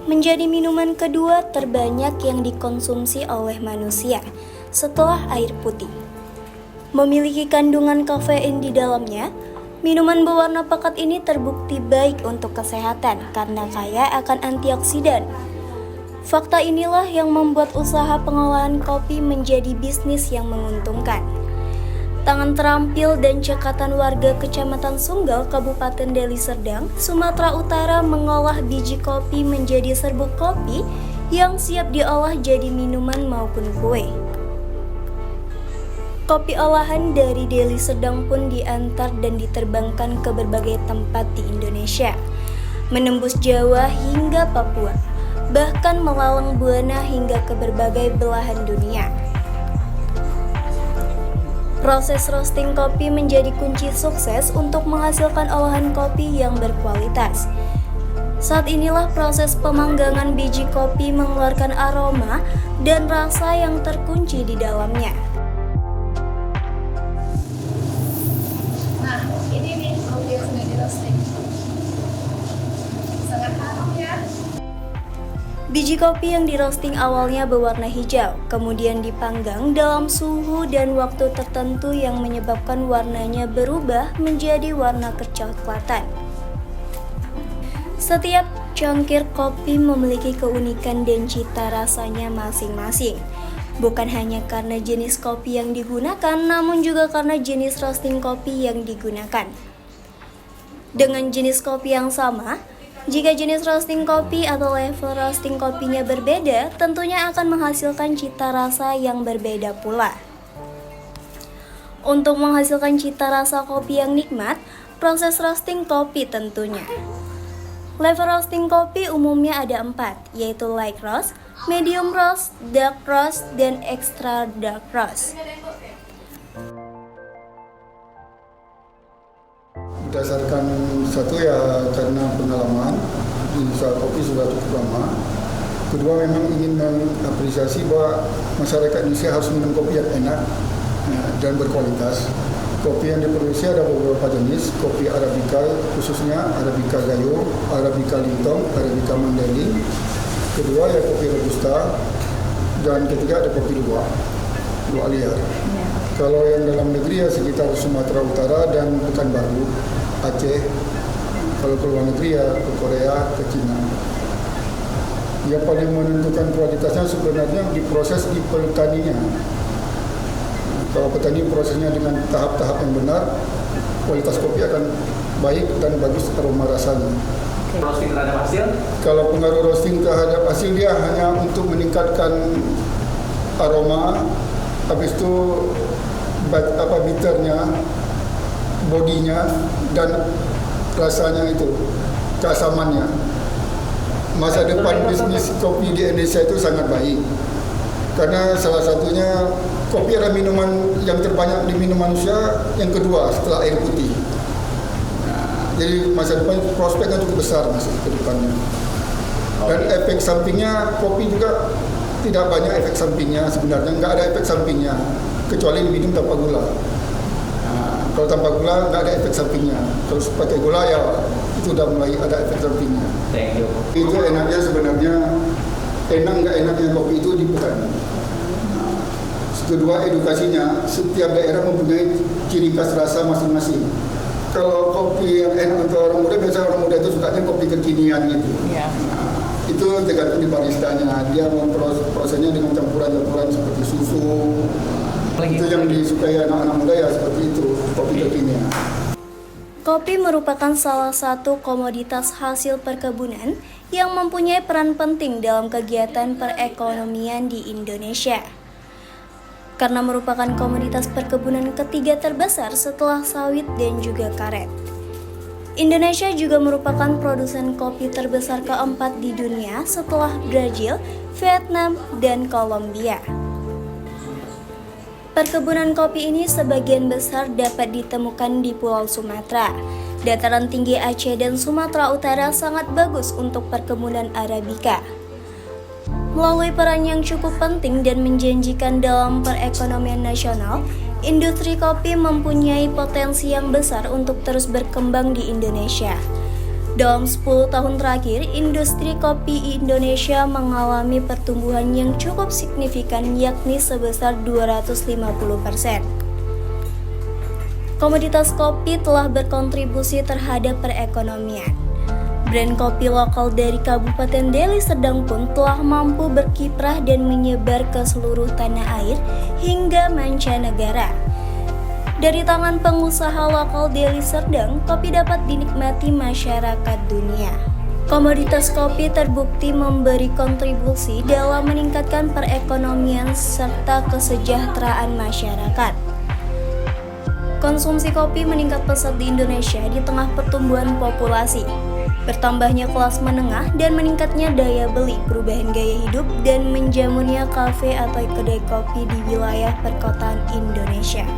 menjadi minuman kedua terbanyak yang dikonsumsi oleh manusia setelah air putih. Memiliki kandungan kafein di dalamnya, minuman berwarna pekat ini terbukti baik untuk kesehatan karena kaya akan antioksidan. Fakta inilah yang membuat usaha pengolahan kopi menjadi bisnis yang menguntungkan. Tangan terampil dan cekatan warga Kecamatan Sunggal, Kabupaten Deli Serdang, Sumatera Utara mengolah biji kopi menjadi serbuk kopi yang siap diolah jadi minuman maupun kue. Kopi olahan dari Deli Serdang pun diantar dan diterbangkan ke berbagai tempat di Indonesia, menembus Jawa hingga Papua, bahkan melalang buana hingga ke berbagai belahan dunia. Proses roasting kopi menjadi kunci sukses untuk menghasilkan olahan kopi yang berkualitas. Saat inilah proses pemanggangan biji kopi mengeluarkan aroma dan rasa yang terkunci di dalamnya. Nah, ini nih kopi yang sudah di roasting. Sangat harum ya. Biji kopi yang di-roasting awalnya berwarna hijau, kemudian dipanggang dalam suhu dan waktu tertentu yang menyebabkan warnanya berubah menjadi warna kecoklatan. Setiap cangkir kopi memiliki keunikan dan cita rasanya masing-masing. Bukan hanya karena jenis kopi yang digunakan, namun juga karena jenis roasting kopi yang digunakan. Dengan jenis kopi yang sama, jika jenis roasting kopi atau level roasting kopinya berbeda, tentunya akan menghasilkan cita rasa yang berbeda pula. Untuk menghasilkan cita rasa kopi yang nikmat, proses roasting kopi tentunya. Level roasting kopi umumnya ada 4, yaitu light roast, medium roast, dark roast, dan extra dark roast. Berdasarkan satu ya karena pengalaman di usaha kopi sudah cukup lama. Kedua memang ingin mengapresiasi bahwa masyarakat Indonesia harus minum kopi yang enak dan berkualitas. Kopi yang diproduksi ada beberapa jenis, kopi Arabica khususnya Arabica Gayo, Arabica Lintong, Arabica Mandailing. Kedua ya kopi Robusta, dan ketiga ada kopi luwak liar. Kalau yang dalam negeri ya sekitar Sumatera Utara dan Pekanbaru, Aceh. Kalau ke luar negeri ya ke Korea, ke Cina. Yang paling menentukan kualitasnya sebenarnya diproses di petaninya. Kalau petani prosesnya dengan tahap-tahap yang benar, kualitas kopi akan baik dan bagus aroma rasanya. Roasting terhadap hasil? Kalau pengaruh roasting terhadap hasil dia hanya untuk meningkatkan aroma, habis itu bitternya, bodinya, dan rasanya itu, keasamannya. Masa depan bisnis kopi di Indonesia itu sangat baik. Karena salah satunya kopi adalah minuman yang terbanyak diminum manusia yang kedua setelah air putih. Jadi masa depan prospeknya cukup besar masih ke depannya. Dan efek sampingnya kopi juga tidak banyak efek sampingnya sebenarnya, nggak ada efek sampingnya kecuali diminum tanpa gula. Kalau tanpa gula nggak ada efek sampingnya. Kalau pakai gula ya itu udah mulai ada efek sampingnya. Thank you. Itu enaknya sebenarnya, enak nggak enaknya kopi itu di petani. Kedua edukasinya, setiap daerah mempunyai ciri khas rasa masing-masing. Kalau kopi yang enak untuk orang muda, biasanya orang muda itu sukanya kopi kekinian gitu. Iya. Itu tergantung di baristanya. Dia prosesnya dengan campuran-campuran seperti susu. Itu yang disukai anak-anak muda ya seperti itu, kopi kekinian. Kopi merupakan salah satu komoditas hasil perkebunan yang mempunyai peran penting dalam kegiatan perekonomian di Indonesia. Karena merupakan komoditas perkebunan ketiga terbesar setelah sawit dan juga karet. Indonesia juga merupakan produsen kopi terbesar keempat di dunia setelah Brazil, Vietnam, dan Kolombia. Perkebunan kopi ini sebagian besar dapat ditemukan di Pulau Sumatera. Dataran tinggi Aceh dan Sumatera Utara sangat bagus untuk perkebunan Arabica. Melalui peran yang cukup penting dan menjanjikan dalam perekonomian nasional, industri kopi mempunyai potensi yang besar untuk terus berkembang di Indonesia. Dalam 10 tahun terakhir, industri kopi Indonesia mengalami pertumbuhan yang cukup signifikan, yakni sebesar 250%. Komoditas kopi telah berkontribusi terhadap perekonomian. Brand kopi lokal dari Kabupaten Deli Serdang pun telah mampu berkiprah dan menyebar ke seluruh tanah air hingga mancanegara. Dari tangan pengusaha lokal Deli Serdang, kopi dapat dinikmati masyarakat dunia. Komoditas kopi terbukti memberi kontribusi dalam meningkatkan perekonomian serta kesejahteraan masyarakat. Konsumsi kopi meningkat pesat di Indonesia di tengah pertumbuhan populasi, bertambahnya kelas menengah dan meningkatnya daya beli, perubahan gaya hidup, dan menjamurnya kafe atau kedai kopi di wilayah perkotaan Indonesia.